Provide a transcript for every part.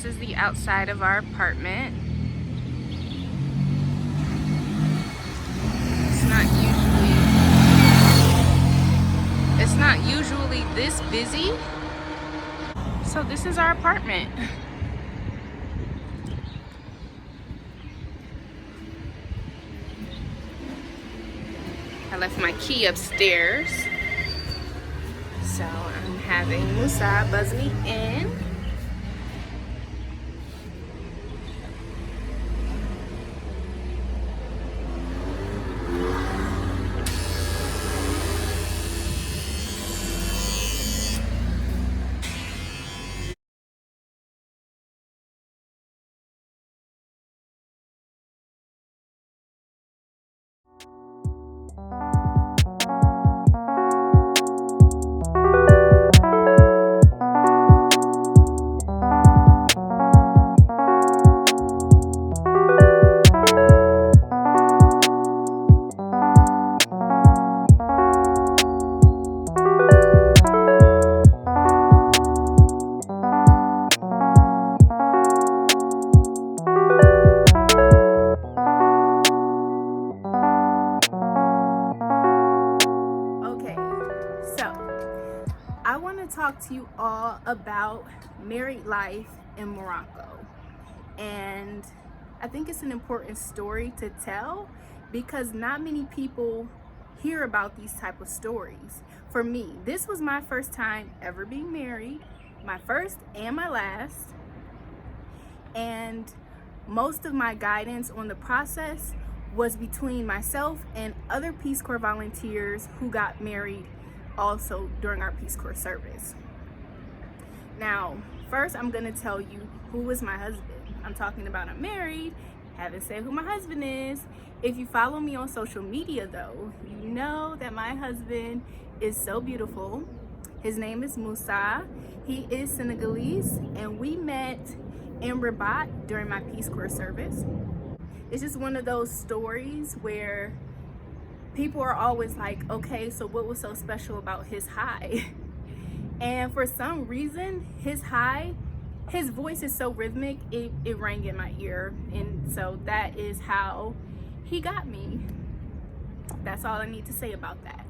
This is the outside of our apartment. It's not usually this busy. So this is our apartment. I left my key upstairs. So I'm having Moussa buzz me in. Talk to you all about married life in Morocco, and I think it's an important story to tell because not many people hear about these type of stories. For me, this was my first time ever being married, my first and my last, and most of my guidance on the process was between myself and other Peace Corps volunteers who got married also during our Peace Corps service. Now, first I'm gonna tell you who is my husband. I'm talking about I'm married, haven't said who my husband is. If you follow me on social media though, you know that my husband is so beautiful. His name is Moussa. He is Senegalese, and we met in Rabat during my Peace Corps service. It's just one of those stories where people are always like, okay, so what was so special about his high? And for some reason, his voice is so rhythmic, it rang in my ear. And so that is how he got me. That's all I need to say about that.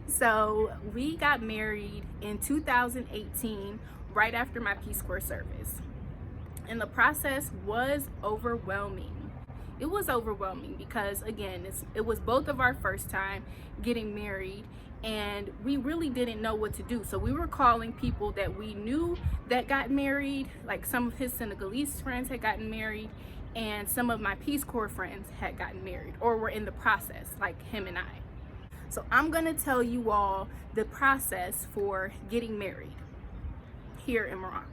So we got married in 2018, right after my Peace Corps service. And the process was overwhelming. It was overwhelming because, again, it was both of our first time getting married, and we really didn't know what to do. So we were calling people that we knew that got married, like some of his Senegalese friends had gotten married, and some of my Peace Corps friends had gotten married or were in the process, like him and I. So I'm gonna tell you all the process for getting married here in Morocco.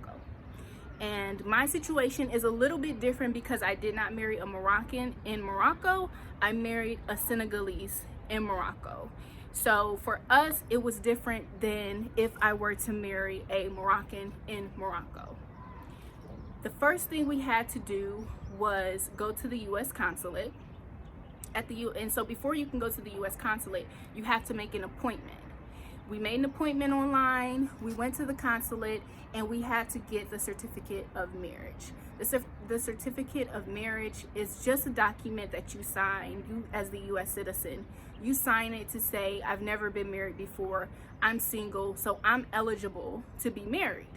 And my situation is a little bit different because I did not marry a Moroccan in Morocco. I married a Senegalese in Morocco. So for us, it was different than if I were to marry a Moroccan in Morocco. The first thing we had to do was go to the U.S. consulate. And so before you can go to the U.S. consulate, you have to make an appointment. We made an appointment online, we went to the consulate, and we had to get the certificate of marriage. The certificate of marriage is just a document that you sign, you as the U.S. citizen. You sign it to say, I've never been married before, I'm single, so I'm eligible to be married.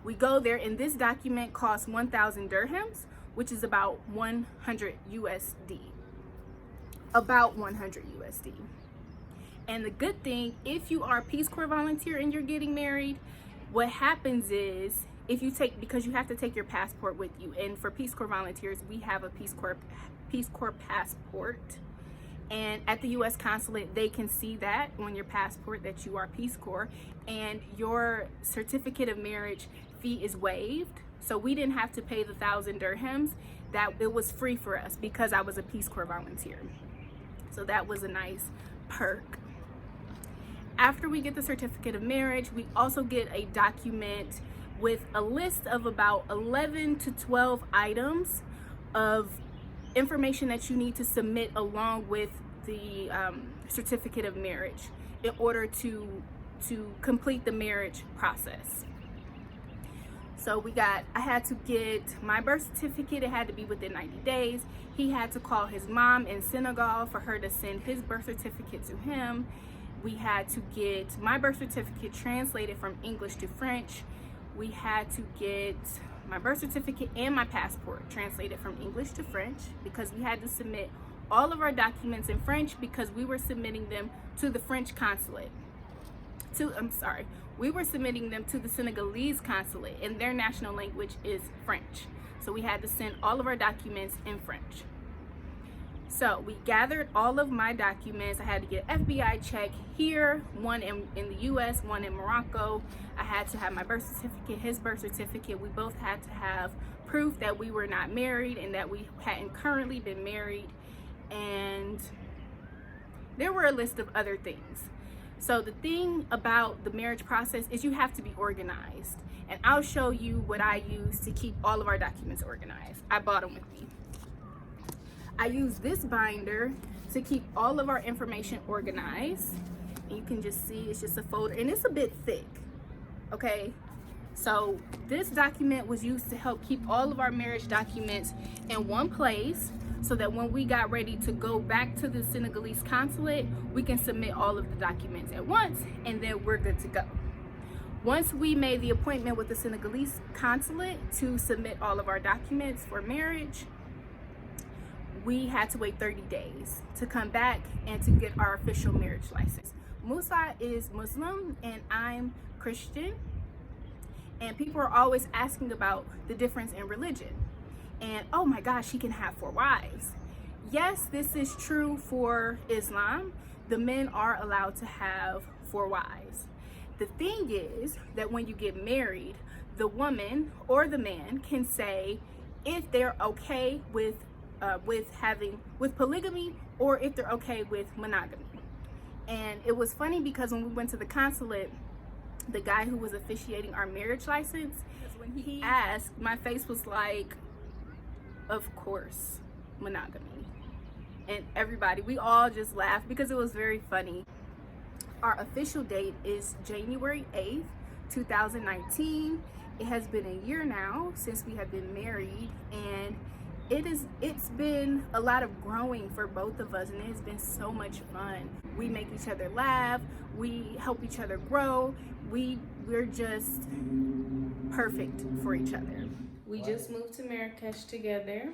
We go there, and this document costs 1,000 dirhams, which is about 100 USD. About 100 USD. And the good thing, if you are a Peace Corps volunteer and you're getting married, what happens is, because you have to take your passport with you, and for Peace Corps volunteers, we have a Peace Corps passport. And at the U.S. consulate, they can see that on your passport that you are Peace Corps, and your certificate of marriage fee is waived. So we didn't have to pay the 1,000 dirhams. That it was free for us because I was a Peace Corps volunteer. So that was a nice perk. After we get the certificate of marriage, we also get a document with a list of about 11 to 12 items of information that you need to submit along with the certificate of marriage in order to complete the marriage process. So I had to get my birth certificate. It had to be within 90 days. He had to call his mom in Senegal for her to send his birth certificate to him. We had to get my birth certificate translated from English to French. We had to get my birth certificate and my passport translated from English to French, because we had to submit all of our documents in French because we were submitting them to the French consulate. We were submitting them to the Senegalese consulate, and their national language is French. So we had to send all of our documents in French. So we gathered all of my documents. I had to get an FBI check here, one in the US, one in Morocco. I had to have my birth certificate, his birth certificate. We both had to have proof that we were not married and that we hadn't currently been married. And there were a list of other things. So the thing about the marriage process is you have to be organized. And I'll show you what I use to keep all of our documents organized. I brought them with me. I use this binder to keep all of our information organized. And you can just see it's just a folder, and it's a bit thick, okay? So this document was used to help keep all of our marriage documents in one place, so that when we got ready to go back to the Senegalese consulate, we can submit all of the documents at once, and then we're good to go. Once we made the appointment with the Senegalese consulate to submit all of our documents for marriage, we had to wait 30 days to come back and to get our official marriage license. Moussa is Muslim and I'm Christian, and people are always asking about the difference in religion. And oh my gosh, he can have 4 wives. Yes, this is true for Islam. The men are allowed to have 4 wives. The thing is that when you get married, the woman or the man can say if they're okay with polygamy, or if they're okay with monogamy. And it was funny because when we went to the consulate, the guy who was officiating our marriage license, when he asked, my face was like, of course, monogamy. And everybody, we all just laughed because it was very funny. Our official date is January 8th, 2019. It has been a year now since we have been married, and it's been a lot of growing for both of us, and it has been so much fun. We make each other laugh, we help each other grow, we're just perfect for each other. We just moved to Marrakesh together.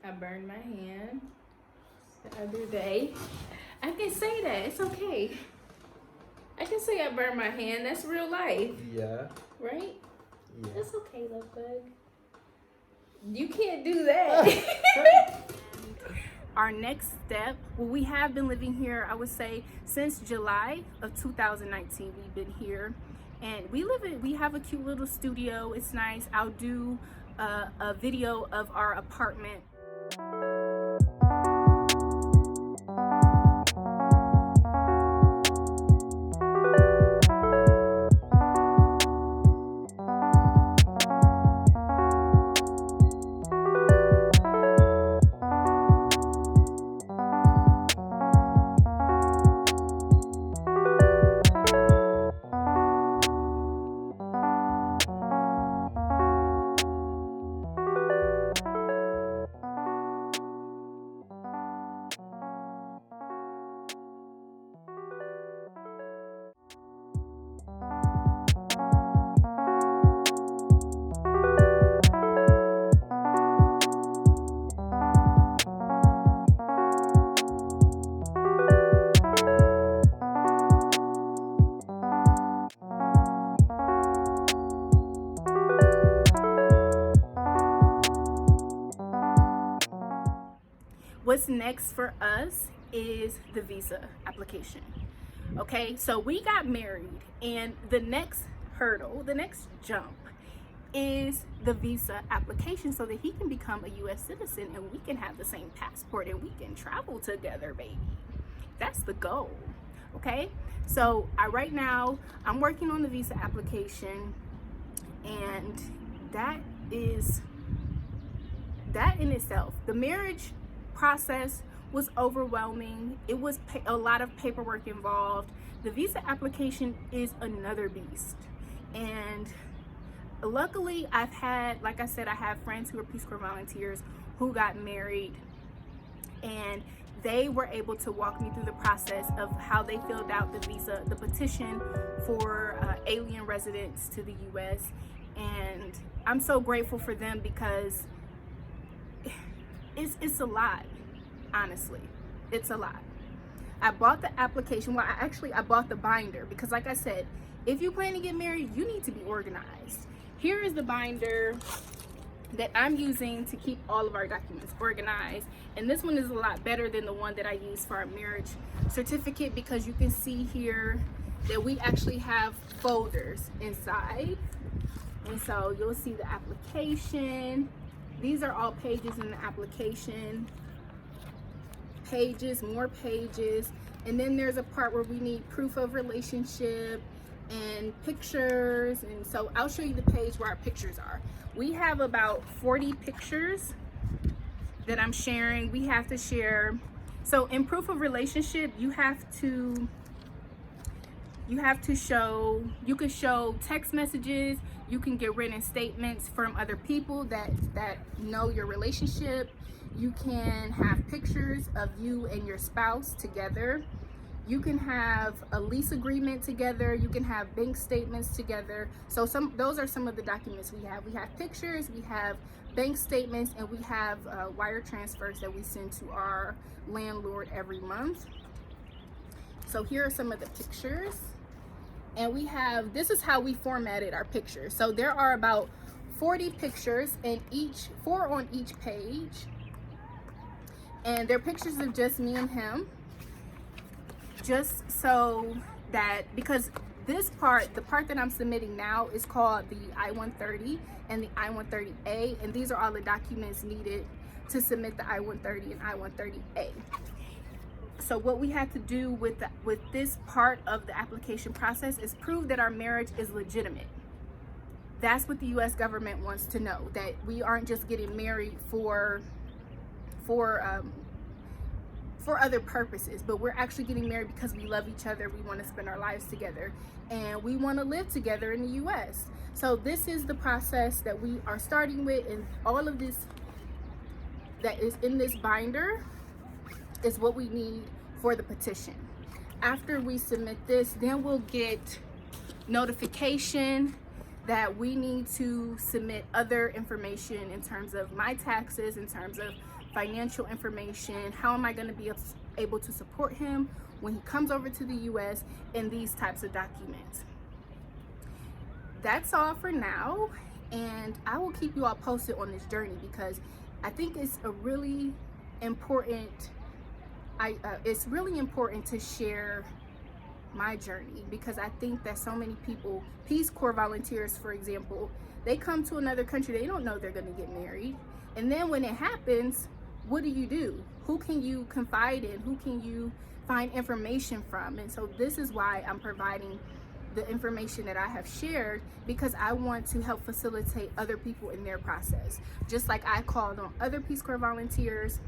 I burned my hand the other day. I can say that, it's okay. I can say I burned my hand, that's real life. Yeah. Right? Yeah. That's okay, love bug. You can't do that. Our next step, well, we have been living here, I would say, since July of 2019. We've been here, and we have a cute little studio. It's nice. I'll do a video of our apartment. What's next for us is the visa application. Okay, so we got married, and the next hurdle, the next jump is the visa application, so that he can become a US citizen and we can have the same passport and we can travel together, baby. That's the goal. Okay, so right now I'm working on the visa application, and that in itself, the marriage process was overwhelming. It was a lot of paperwork involved. The visa application is another beast, and luckily I've had, like I said, I have friends who are Peace Corps volunteers who got married, and they were able to walk me through the process of how they filled out the petition for alien residents to the U.S. And I'm so grateful for them because it's a lot, honestly. It's a lot. I bought the application. Well, I bought the binder because, like I said, if you plan to get married, you need to be organized. Here is the binder that I'm using to keep all of our documents organized, and this one is a lot better than the one that I used for our marriage certificate, because you can see here that we actually have folders inside, and so you'll see the application. These are all pages in the application, pages, more pages, and then there's a part where we need proof of relationship and pictures, and so I'll show you the page where our pictures are. We have about 40 pictures that I'm sharing. We have to share. So in proof of relationship, you can show text messages, you can get written statements from other people that know your relationship. You can have pictures of you and your spouse together. You can have a lease agreement together. You can have bank statements together. So those are some of the documents we have. We have pictures, we have bank statements, and we have wire transfers that we send to our landlord every month. So here are some of the pictures. And this is how we formatted our pictures. So there are about 40 pictures, and 4 on each page. And they're pictures of just me and him. Just so that, because this part, the part that I'm submitting now, is called the I-130 and the I-130A, and these are all the documents needed to submit the I-130 and I-130A. So what we have to do with this part of the application process is prove that our marriage is legitimate. That's what the U.S. government wants to know, that we aren't just getting married for other purposes, but we're actually getting married because we love each other, we want to spend our lives together, and we want to live together in the U.S. So this is the process that we are starting with, and all of this that is in this binder is what we need for the petition. After we submit this, then we'll get notification that we need to submit other information in terms of my taxes, in terms of financial information, how am I going to be able to support him when he comes over to the U.S., and these types of documents. That's all for now, and I will keep you all posted on this journey, because I think it's really important to share my journey, because I think that so many people, Peace Corps volunteers for example, they come to another country, they don't know they're going to get married, and then when it happens, what do? Who can you confide in? Who can you find information from? And so this is why I'm providing the information that I have shared, because I want to help facilitate other people in their process. Just like I called on other Peace Corps volunteers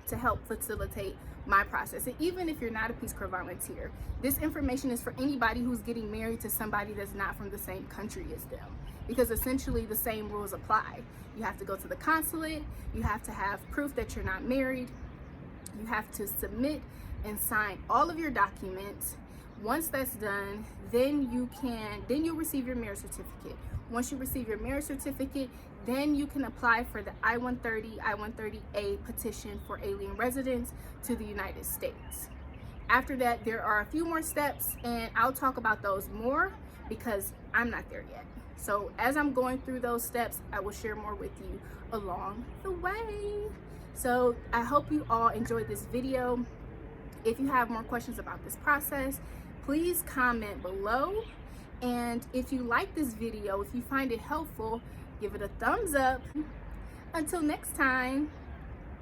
to help facilitate my process. And even if you're not a Peace Corps volunteer, this information is for anybody who's getting married to somebody that's not from the same country as them, because essentially the same rules apply. You have to go to the consulate, you have to have proof that you're not married, you have to submit and sign all of your documents. Once that's done, then you'll receive your marriage certificate. Once you receive your marriage certificate, then you can apply for the I-130, I-130A petition for alien residents to the United States. After that, there are a few more steps, and I'll talk about those more because I'm not there yet. So as I'm going through those steps, I will share more with you along the way. So I hope you all enjoyed this video. If you have more questions about this process, please comment below. And if you like this video, if you find it helpful, give it a thumbs up. Until next time.